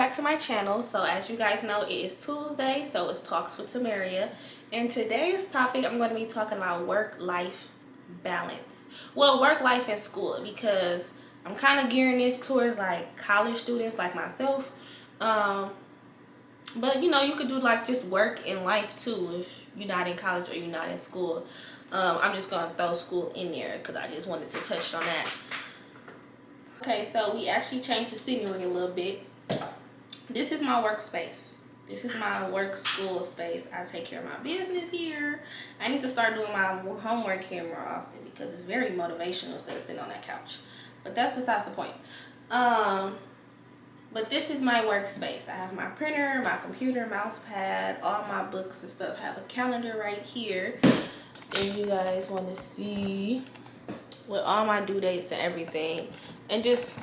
back to my channel. So as you guys know, it is Tuesday, so it's Talks with Temaryia. And today's topic, I'm going to be talking about work-life balance. Well, work-life and school, because I'm kind of gearing this towards like college students like myself. But you know, you could do like just work and life too if you're not in college or you're not in school. I'm just going to throw school in there because I just wanted to touch on that. Okay, so we actually changed the scenery a little bit. This is my workspace. This is my work school space. I take care of my business here. I need to start doing my homework here more often because it's very motivational instead of sitting on that couch. But that's besides the point. But this is my workspace. I have my printer, my computer, mouse pad, all my books and stuff. I have a calendar right here. If you guys want to see with all my due dates and everything. And just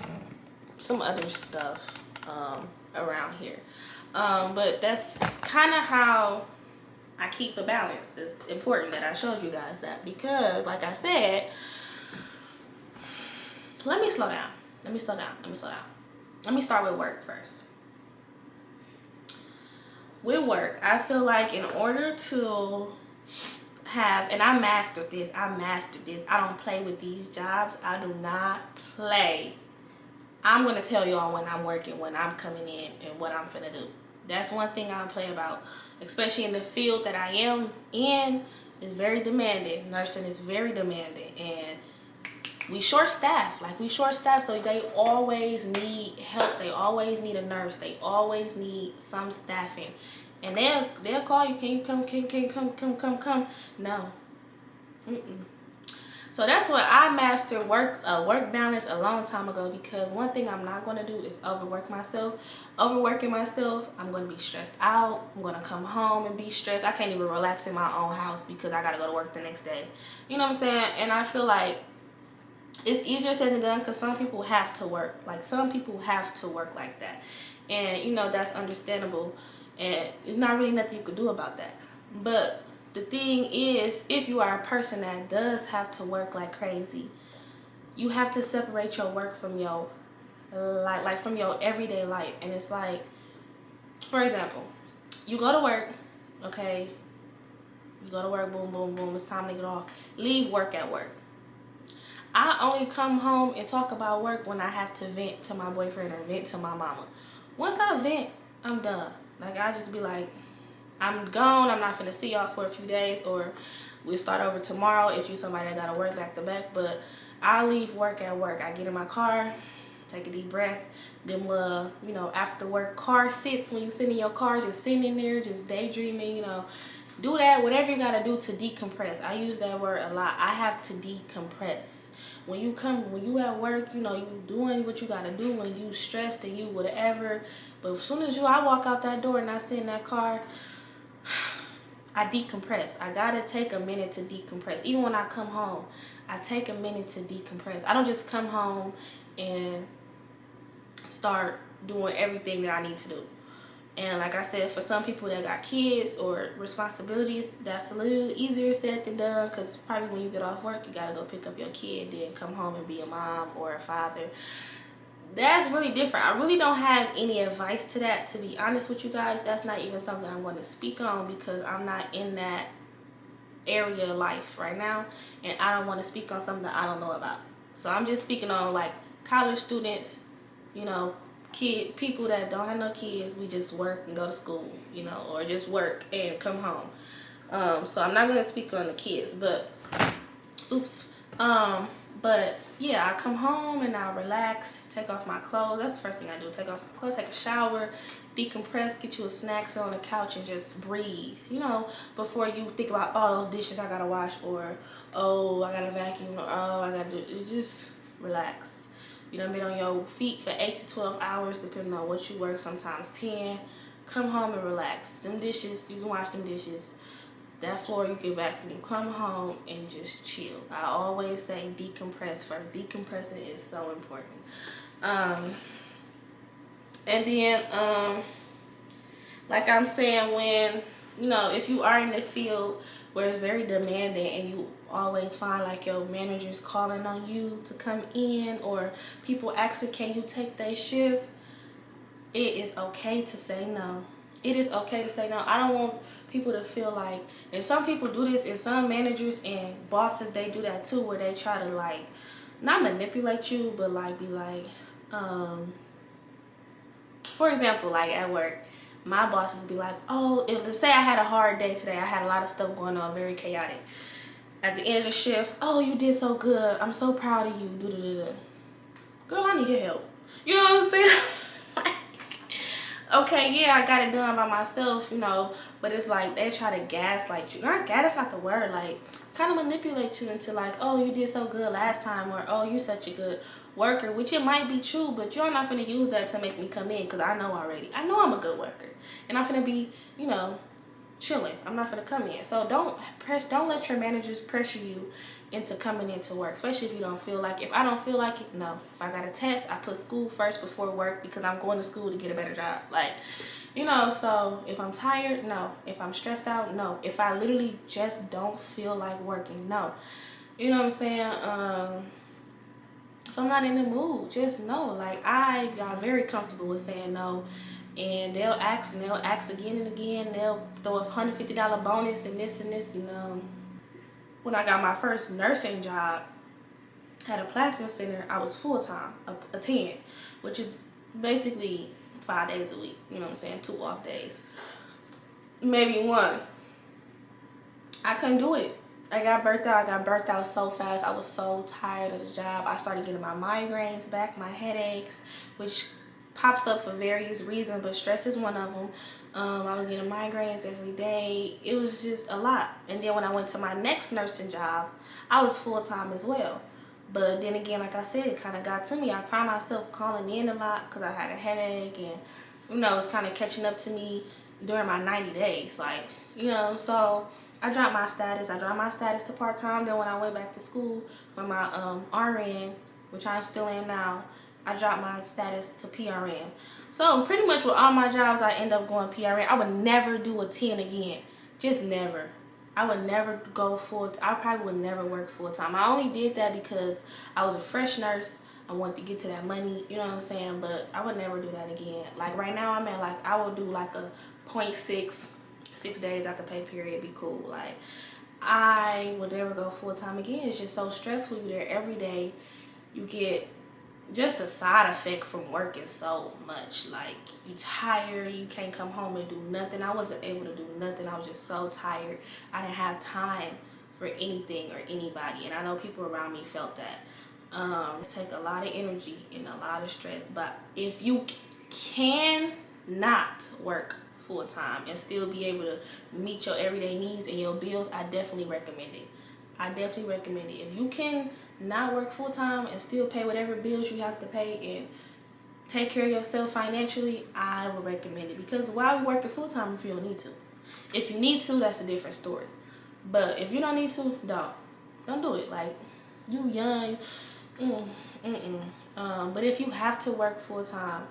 some other stuff around here. But that's kind of how I keep a balance. It's important that I showed you guys that because, like I said, let me slow down. Let me start with work first. With work, I feel like in order to have, and I mastered this. I don't play with these jobs. I do not play. I'm going to tell y'all when I'm working, when I'm coming in, and what I'm finna do. That's one thing I don't play about, especially in the field that I am in. It's very demanding. Nursing is very demanding, and we short staff. So they always need help. They always need a nurse. They always need some staffing. And they'll call you, can you come? No. So that's what I mastered work balance a long time ago, because one thing I'm not going to do is overworking myself, I'm going to be stressed out. I'm going to come home and be stressed. I can't even relax in my own house because I got to go to work the next day. You know what I'm saying? And I feel like it's easier said than done because some people have to work. Like, some people have to work like that. And, you know, that's understandable. And there's not really nothing you could do about that. But the thing is, if you are a person that does have to work like crazy, you have to separate your work from your like from your everyday life. And it's like, for example, you go to work, okay? You go to work, boom, boom, boom, it's time to get off. Leave work at work. I only come home and talk about work when I have to vent to my boyfriend or vent to my mama. Once I vent, I'm done. Like, I just be like, I'm gone. I'm not finna see y'all for a few days, or we'll start over tomorrow if you somebody that gotta work back to back. But I leave work at work. I get in my car, take a deep breath. Them little, you know, after work car sits, when you sit in your car, just sitting in there, just daydreaming, you know. Do that, whatever you gotta do to decompress. I use that word a lot. I have to decompress. When you at work, you know, you doing what you gotta do when you stressed and you whatever. But as soon as I walk out that door and I sit in that car, I decompress. I gotta take a minute to decompress. Even when I come home, I take a minute to decompress. I don't just come home and start doing everything that I need to do. And like I said, for some people that got kids or responsibilities, that's a little easier said than done, because probably when you get off work, you gotta go pick up your kid, then come home and be a mom or a father. That's really different. I really don't have any advice to that, to be honest with you guys. That's not even something I'm going to speak on because I'm not in that area of life right now, and I don't want to speak on something I don't know about. So I'm just speaking on like college students, you know, people that don't have no kids. We just work and go to school, you know, or just work and come home. So I'm not going to speak on the kids, but but yeah, I come home and I relax, take off my clothes. That's the first thing I do. Take off my clothes, take a shower, decompress, get you a snack, sit on the couch and just breathe, you know, before you think about all those dishes I gotta wash, or oh, I gotta vacuum, or oh, I gotta do. Just relax. You done been on your feet for 8 to 12 hours, depending on what you work, sometimes 10. Come home and relax. Them dishes, you can wash them dishes. That floor you can vacuum. Come home and just chill. I always say decompress first. Decompressing is so important. And then, like I'm saying, when, you know, if you are in the field where it's very demanding and you always find like your managers calling on you to come in, or people asking, can you take their shift? it is okay to say no. It is okay to say no. I don't want people to feel like, and some people do this, and some managers and bosses, they do that too, where they try to like, not manipulate you, but like be like, for example, like at work, my bosses be like, oh, let's say I had a hard day today. I had a lot of stuff going on, very chaotic. At the end of the shift, oh, you did so good. I'm so proud of you. Girl, I need your help. You know what I'm saying? Okay, yeah, I got it done by myself, you know, but it's like they try to gaslight you. Not gas, that's not the word. Like, kind of manipulate you into like, oh, you did so good last time, or oh, you're such a good worker, which it might be true, but you're not going to use that to make me come in, because I know already. I know I'm a good worker, and I'm going to be, you know, chilling. I'm not going to come in. So don't let your managers pressure you into coming into work, especially if you don't feel like it. If I don't feel like it, no. If I got a test, I put school first before work, because I'm going to school to get a better job. Like, you know, so if I'm tired, no. If I'm stressed out, no. If I literally just don't feel like working, no. You know what I'm saying? If I'm not in the mood, just no. Like, I got very comfortable with saying no. And they'll ask again and again. They'll throw a $150 bonus and this and this. And when I got my first nursing job at a plasma center, I was full-time, a 10, which is basically 5 days a week. You know what I'm saying? 2 off days. Maybe 1. I couldn't do it. I got burnt out. I got burnt out so fast. I was so tired of the job. I started getting my migraines back, my headaches, which pops up for various reasons, but stress is one of them. I was getting migraines every day. It was just a lot. And then when I went to my next nursing job, I was full-time as well. But then again, like I said, it kind of got to me. I found myself calling in a lot because I had a headache, and, you know, it was kind of catching up to me during my 90 days. Like, you know, so I dropped my status. I dropped my status to part-time. Then when I went back to school for my RN, which I'm still in now, I dropped my status to PRN. So pretty much with all my jobs, I end up going PRN. I would never do a 10 again. Just never. I would never go I probably would never work full-time. I only did that because I was a fresh nurse. I wanted to get to that money, you know what I'm saying? But I would never do that again. Like right now, I'm at like, I will do like a 0.6, 6 days after pay period, be cool. Like, I would never go full-time again. It's just so stressful. You're there every day. You get just a side effect from working so much. Like, you tired, you can't come home and do nothing. I wasn't able to do nothing. I was just so tired. I didn't have time for anything or anybody, and I know people around me felt that. It takes a lot of energy and a lot of stress, but if you can not work full-time and still be able to meet your everyday needs and your bills, I definitely recommend it. I definitely recommend it. If you can not work full-time and still pay whatever bills you have to pay and take care of yourself financially, I would recommend it. Because why are you working full-time if you don't need to? If you need to, that's a different story. But if you don't need to, don't do it. Like, you young. But if you have to work full-time,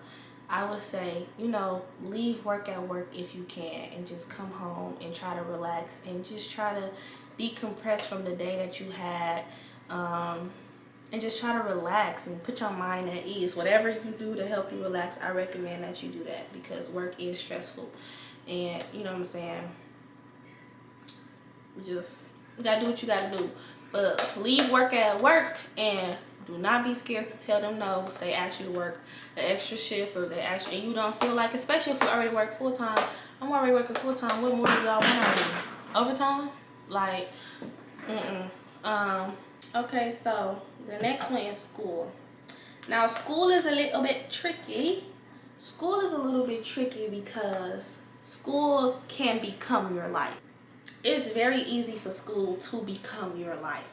I would say, you know, leave work at work if you can, and just come home and try to relax and just try to decompress from the day that you had, and just try to relax and put your mind at ease. Whatever you do to help you relax, I recommend that you do that, because work is stressful. And you know what I'm saying, you gotta do what you gotta do. But leave work at work, and do not be scared to tell them no if they ask you to work an extra shift, or if they ask you and you don't feel like, especially if you already work full-time. I'm already working full-time. What more do y'all want out of me? Overtime? Like, okay, so the next one is school. Now, school is a little bit tricky. School is a little bit tricky because school can become your life. It's very easy for school to become your life,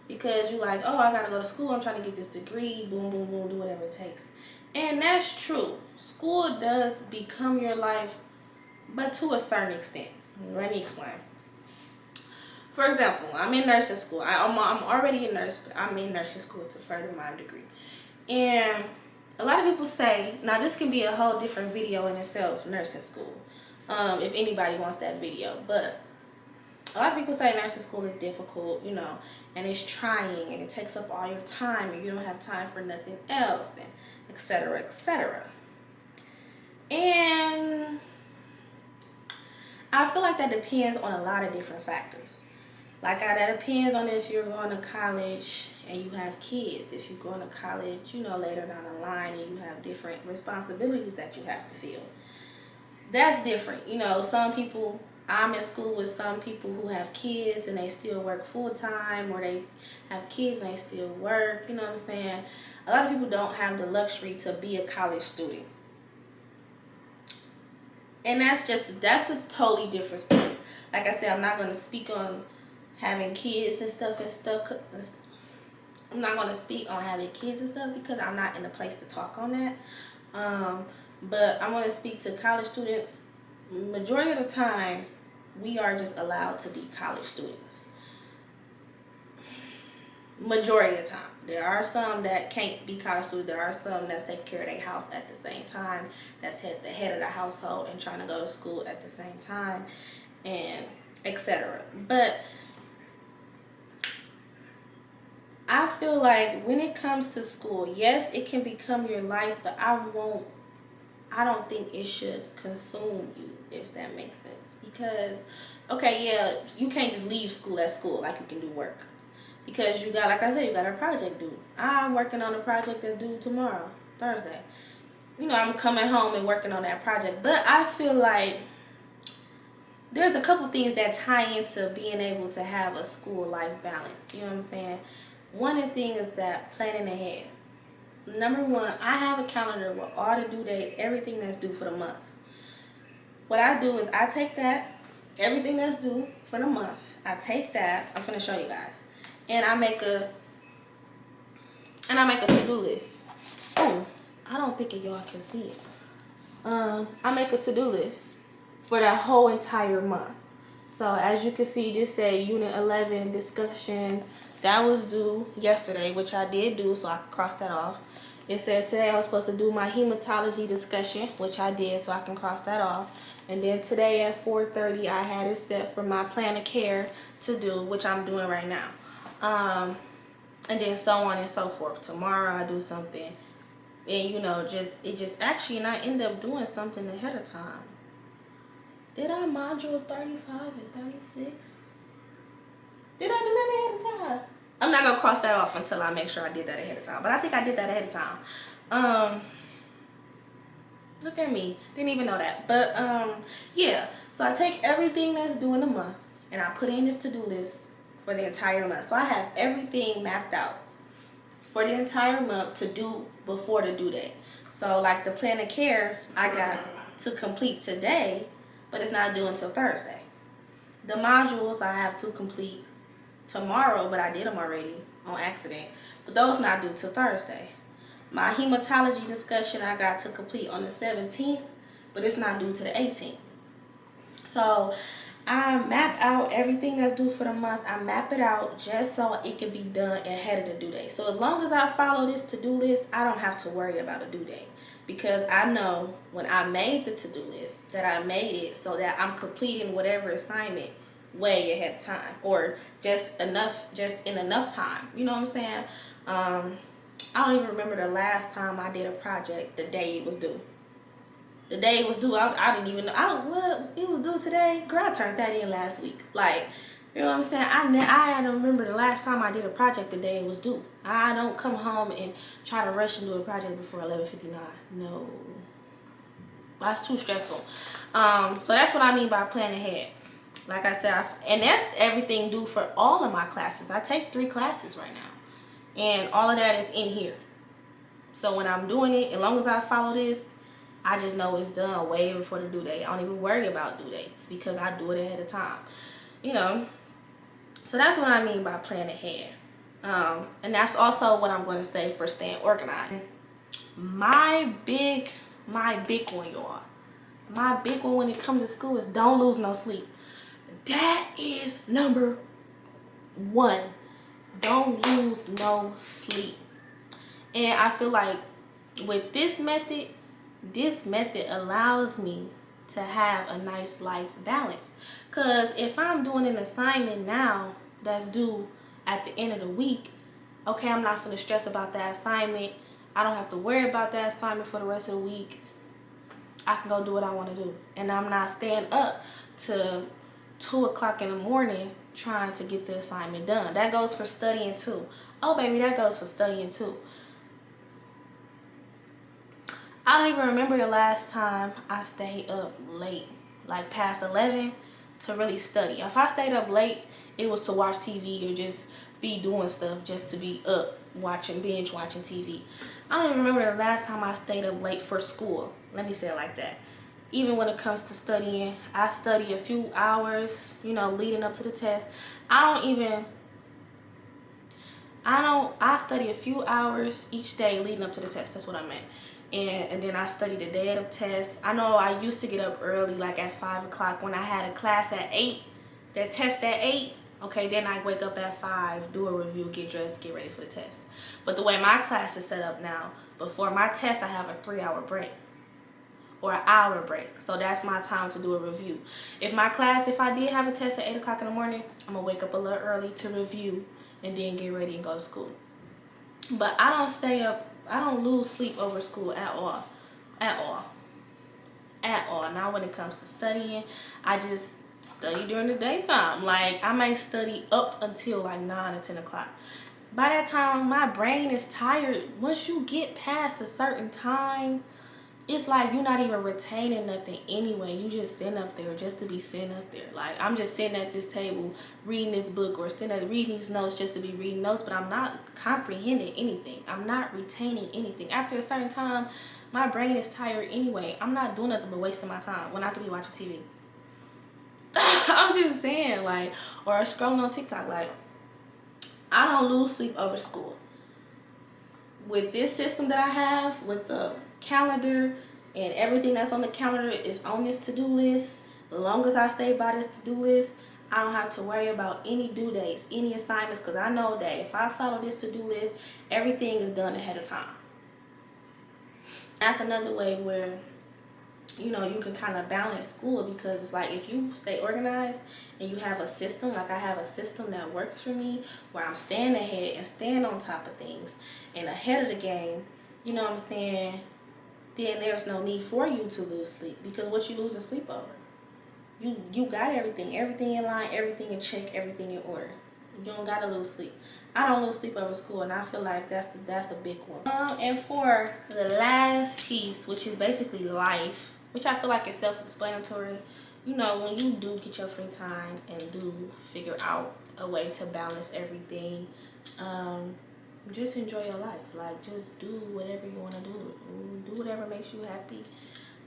because you're like, oh, I gotta go to school, I'm trying to get this degree, boom, boom, boom, do whatever it takes. And that's true. School does become your life, but to a certain extent. Let me explain. For example, I'm in nursing school. I'm already a nurse, but I'm in nursing school to further my degree. And a lot of people say, now this can be a whole different video in itself, nursing school, if anybody wants that video. But a lot of people say nursing school is difficult, you know, and it's trying, and it takes up all your time, and you don't have time for nothing else, and etc., etc. And I feel like that depends on a lot of different factors. That depends on if you're going to college and you have kids. If you're going to college, later down the line, and you have different responsibilities that you have to fill. That's different. Some people, I'm in school with some people who have kids and they still work full time, or they have kids and they still work. You know what I'm saying? A lot of people don't have the luxury to be a college student. And that's a totally different story. Like I said, I'm not going to speak on having kids and stuff. I'm not going to speak on having kids and stuff because I'm not in a place to talk on that. But I want to speak to college students. Majority of the time, we are just allowed to be college students. Majority of the time. There are some that can't be college students. There are some that's taking care of their house at the same time. That's the head of the household and trying to go to school at the same time, and etc. But I feel like when it comes to school, yes, it can become your life, but I don't think it should consume you, if that makes sense. Because, okay, yeah, you can't just leave school at school like you can do work. Because you got, like I said, you got a project due. I'm working on a project that's due tomorrow, Thursday. I'm coming home and working on that project. But I feel like there's a couple things that tie into being able to have a school life balance. You know what I'm saying? One of the things is that planning ahead. Number one, I have a calendar with all the due dates, everything that's due for the month. What I do is I take that, everything that's due for the month, I take that, I'm going to show you guys, and I make a to-do list. Oh, I don't think y'all can see it. I make a to-do list for that whole entire month. So as you can see, this say Unit 11 discussion. That was due yesterday, which I did do, so I can cross that off. It said today I was supposed to do my hematology discussion, which I did, so I can cross that off. And then today at 4:30, I had it set for my plan of care to do, which I'm doing right now. And then so on and so forth. Tomorrow I do something. And, and I end up doing something ahead of time. Did I module 35 and 36? Did I do that ahead of time? I'm not going to cross that off until I make sure I did that ahead of time. But I think I did that ahead of time. Look at me. Didn't even know that. But, yeah. So I take everything that's due in a month and I put in this to-do list for the entire month. So I have everything mapped out for the entire month to do before the due date. So, like the plan of care, I got to complete today, but it's not due until Thursday. The modules I have to complete tomorrow, but I did them already on accident. But those not due till Thursday. My hematology discussion I got to complete on the 17th, but it's not due to the 18th. So I map out everything that's due for the month. I map it out just so it can be done ahead of the due date. So as long as I follow this to-do list, I don't have to worry about a due date. Because I know when I made the to-do list that I made it so that I'm completing whatever assignment way ahead of time, or just in enough time. You know what I'm saying? I don't even remember the last time I did a project the day it was due. The day it was due, I didn't even know. It was due today? Girl, I turned that in last week. Like, you know what I'm saying? I don't remember the last time I did a project the day it was due. I don't come home and try to rush and do a project before 11:59. No. That's too stressful. So that's what I mean by planning ahead. Like I said, and that's everything due for all of my classes. I take 3 classes right now. And all of that is in here. So when I'm doing it, as long as I follow this, I just know it's done way before the due date. I don't even worry about due dates because I do it ahead of time. So that's what I mean by planning ahead. And that's also what I'm going to say for staying organized. My big one, y'all. My big one when it comes to school is don't lose no sleep. That is number 1. Don't lose no sleep. And I feel like with this method allows me to have a nice life balance. Because if I'm doing an assignment now that's due at the end of the week, okay, I'm not going to stress about that assignment. I don't have to worry about that assignment for the rest of the week. I can go do what I want to do. And I'm not staying up to 2 o'clock in the morning trying to get the assignment done. That goes for studying too. Oh, baby, that goes for studying too. I don't even remember the last time I stayed up late, like past 11, to really study. If I stayed up late, it was to watch TV or just be doing stuff just to be up binge watching TV. I don't even remember the last time I stayed up late for school. Let me say it like that. Even when it comes to studying, I study a few hours, leading up to the test. I study a few hours each day leading up to the test. That's what I meant. And then I study the day of the test. I know I used to get up early, like at 5 o'clock when I had a class at 8, that test at 8. Okay, then I wake up at 5, do a review, get dressed, get ready for the test. But the way my class is set up now, before my test, I have a 3-hour break or an hour break. So that's my time to do a review. If I did have a test at 8 o'clock in the morning, I'm going to wake up a little early to review and then get ready and go to school. But I don't stay up. I don't lose sleep over school at all. At all. At all. Now when it comes to studying, I just study during the daytime. Like, I might study up until like 9 or 10 o'clock. By that time, my brain is tired. Once you get past a certain time, it's like you're not even retaining nothing anyway. You just sitting up there just to be sitting up there. Like, I'm just sitting at this table reading this book or reading these notes just to be reading notes, but I'm not comprehending anything. I'm not retaining anything. After a certain time, my brain is tired anyway. I'm not doing nothing but wasting my time when I could be watching TV. I'm just saying, like, or scrolling on TikTok. Like, I don't lose sleep over school. With this system that I have, with the calendar and everything that's on the calendar is on this to-do list, as long as I stay by this to-do list, I don't have to worry about any due dates, any assignments, because I know that if I follow this to-do list, everything is done ahead of time. That's another way where you can kind of balance school, because it's like if you stay organized and you have a system, like I have a system that works for me, where I'm staying ahead and staying on top of things and ahead of the game, you know what I'm saying, then there's no need for you to lose sleep, because what you lose is sleep over. You got everything in line, everything in check, everything in order. You don't gotta lose sleep. I don't lose sleep over school, and I feel like that's a big one. And for the last piece, which is basically life, which I feel like is self-explanatory. When you do get your free time and do figure out a way to balance everything, just enjoy your life. Like, just do whatever you want to do. Do whatever makes you happy.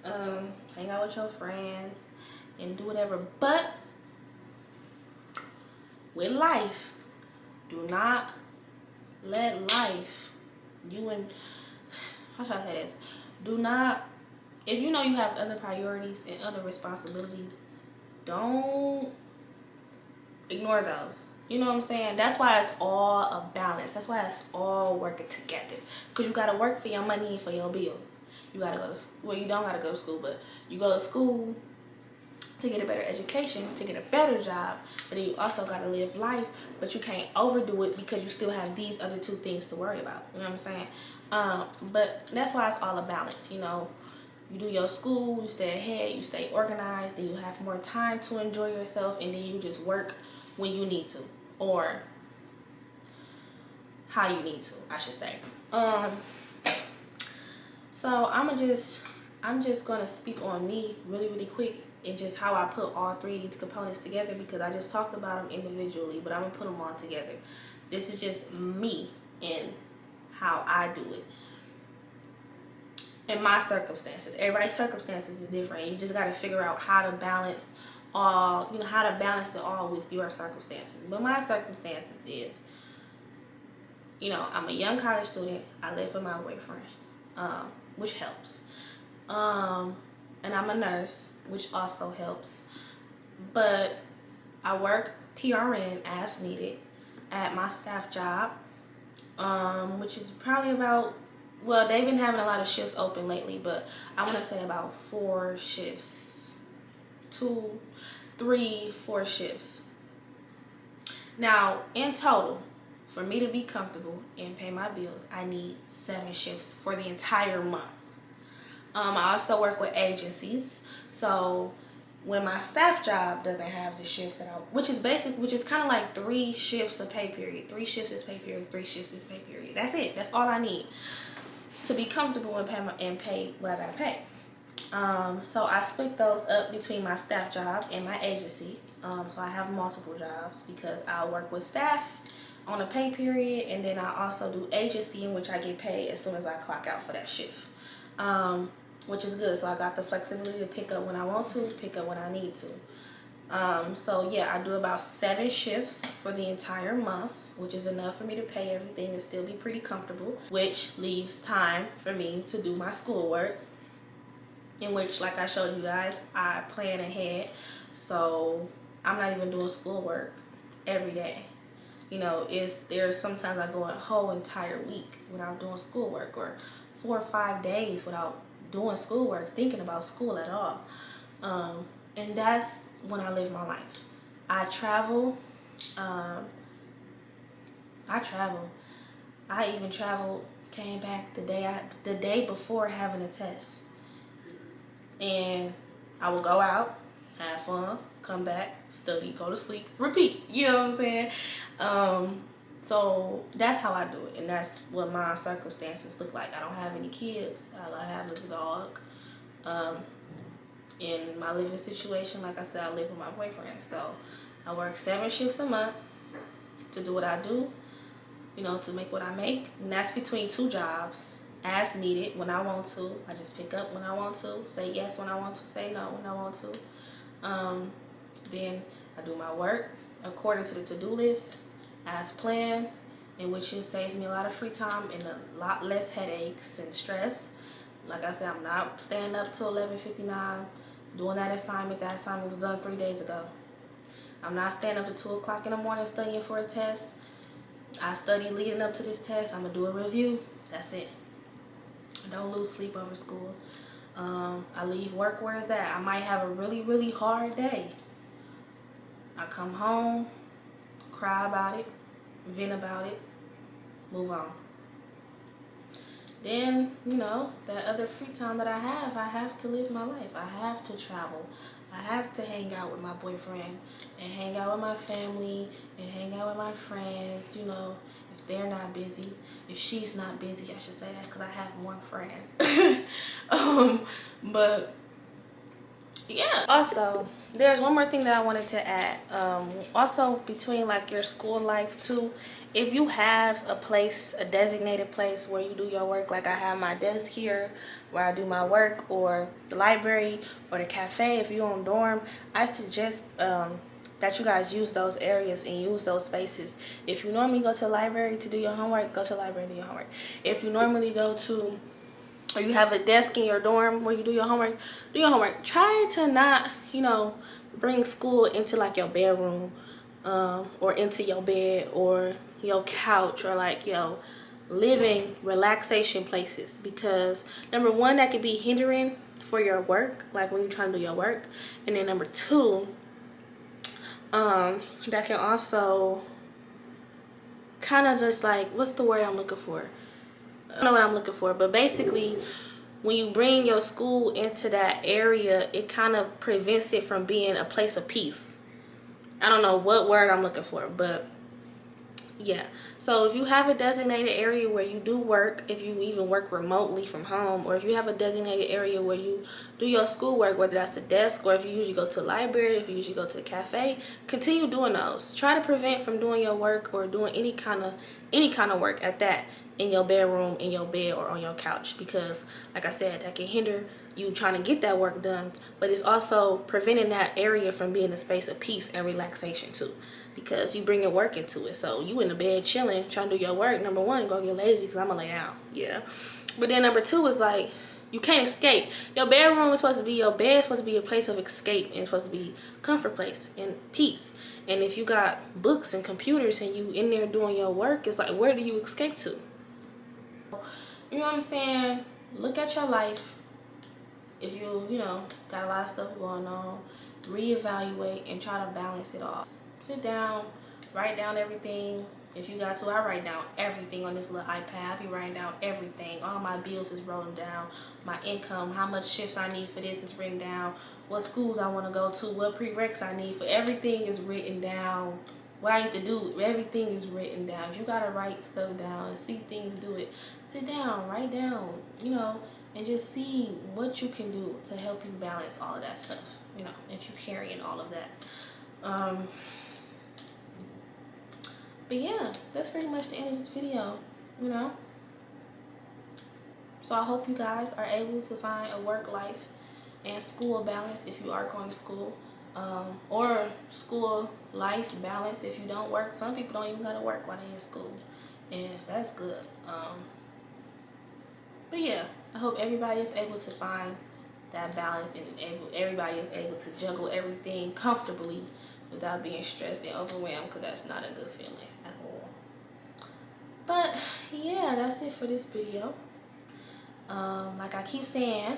Hang out with your friends and do whatever. But with life, do not let life, how should I say this? Do not, if you know you have other priorities and other responsibilities, don't ignore those. You know what I'm saying? That's why it's all a balance. That's why it's all working together. Because you got to work for your money and for your bills. You got to go to school. Well, you don't got to go to school, but you go to school to get a better education, to get a better job. But then you also got to live life, but you can't overdo it because you still have these other two things to worry about. You know what I'm saying? But that's why it's all a balance. You do your school, you stay ahead, you stay organized, then you have more time to enjoy yourself, and then you just work when you need to, or how you need to, I should say. So I'm just gonna speak on me really, really quick, and just how I put all three of these components together, because I just talked about them individually, but I'm gonna put them all together. This is just me and how I do it. In my circumstances, everybody's circumstances is different. You just got to figure out how to balance how to balance it all with your circumstances. But my circumstances is, I'm a young college student. I live with my boyfriend, which helps. And I'm a nurse, which also helps. But I work PRN as needed at my staff job, which is probably about, well, they've been having a lot of shifts open lately, but I want to say about 4 shifts. 2, 3, 4 shifts. Now, in total, for me to be comfortable and pay my bills, I need 7 shifts for the entire month. I also work with agencies. So when my staff job doesn't have the shifts that which is kind of like 3 shifts of pay period. 3 shifts is pay period, 3 shifts is pay period. That's it. That's all I need to be comfortable and pay what I gotta pay. So I split those up between my staff job and my agency. So I have multiple jobs because I work with staff on a pay period, and then I also do agency, in which I get paid as soon as I clock out for that shift, which is good. So I got the flexibility to pick up when I want to, pick up when I need to. So yeah, I do about 7 shifts for the entire month, which is enough for me to pay everything and still be pretty comfortable, which leaves time for me to do my schoolwork, in which, like I showed you guys, I plan ahead. So I'm not even doing schoolwork every day. You know, there's sometimes I go a whole entire week without doing schoolwork, or 4 or 5 days without doing schoolwork, thinking about school at all. And that's when I live my life. I travel. I even traveled, came back the day before having a test. And I will go out, have fun, come back, study, go to sleep, repeat. You know what I'm saying? So that's how I do it, and that's what my circumstances look like. I don't have any kids. I have a little dog. In my living situation, like I said, I live with my boyfriend. So I work 7 shifts a month to do what I do, you know, to make what I make. And that's between 2 jobs, as needed, when I want to. I just pick up when I want to, say yes when I want to, say no when I want to. Then I do my work according to the to-do list as planned, in which it saves me a lot of free time and a lot less headaches and stress. Like I said, I'm not staying up till 11:59 doing that assignment. That assignment was done 3 days ago. I'm not staying up to 2 o'clock in the morning studying for a test. I study leading up to this test. I'm gonna do a review. That's it. I don't lose sleep over school. I leave work where it's at. I might have a really, really hard day. I come home, cry about it, vent about it, move on. Then, you know, that other free time that I have to live my life. I have to travel. I have to hang out with my boyfriend and hang out with my family and hang out with my friends, you know, if they're not busy. If she's not busy, I should say that, because I have one friend. But yeah. Also, there's one more thing that I wanted to add. Also, between like your school life too, if you have a place, a designated place where you do your work, like I have my desk here where I do my work, or the library or the cafe, if you're on dorm, I suggest that you guys use those areas and use those spaces. If you normally go to the library to do your homework, go to the library to do your homework. If you normally go to, or you have a desk in your dorm where you do your homework, do your homework. Try to not, you know, bring school into like your bedroom, or into your bed or your couch, or like your living relaxation places, because number one, that could be hindering for your work, like when you're trying to do your work. And then number 2, that can also kind of just like, what's the word I'm looking for? I don't know what I'm looking for, but basically when you bring your school into that area, it kind of prevents it from being a place of peace. I don't know what word I'm looking for, but yeah. So if you have a designated area where you do work, if you even work remotely from home, or if you have a designated area where you do your schoolwork, whether that's a desk, or if you usually go to the library, if you usually go to the cafe, continue doing those. Try to prevent from doing your work or doing any kind of work at that in your bedroom, in your bed, or on your couch, because like I said, that can hinder you trying to get that work done, but it's also preventing that area from being a space of peace and relaxation too, because you bring your work into it. So you in the bed chilling trying to do your work, number 1, you're gonna get lazy because I'm gonna lay down, yeah. But then number 2 is like, you can't escape. Your bedroom is supposed to be, your bed is supposed to be a place of escape, and it's supposed to be comfort place and peace. And if you got books and computers and you in there doing your work, it's like, where do you escape to? You know what I'm saying? Look at your life. If you know, got a lot of stuff going on, reevaluate and try to balance it all. Sit down, Write down everything. If you got to, I write down everything on this little iPad. I be writing down everything. All my bills is written down. My income, how much shifts I need for this is written down. What schools I want to go to, what prereqs I need for everything is written down. What I need to do, everything is written down. If you gotta write stuff down and see things, do it. Sit down, write down, you know, and just see what you can do to help you balance all of that stuff. You know, if you're carrying all of that. But yeah, that's pretty much the end of this video, you know. So I hope you guys are able to find a work life and school balance if you are going to school, or school life balance if you don't work. Some people don't even go to work while they're in school, and that's good. But yeah, I hope everybody is able to find that balance and everybody is able to juggle everything comfortably without being stressed and overwhelmed, because that's not a good feeling at all. But yeah, that's it for this video. Like I keep saying,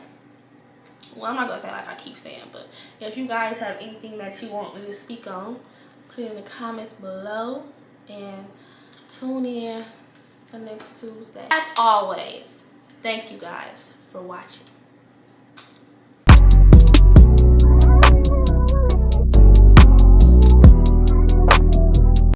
well, I'm not gonna say like I keep saying, but if you guys have anything that you want me to speak on, put it in the comments below, and tune in for next Tuesday. As always, thank you guys for watching.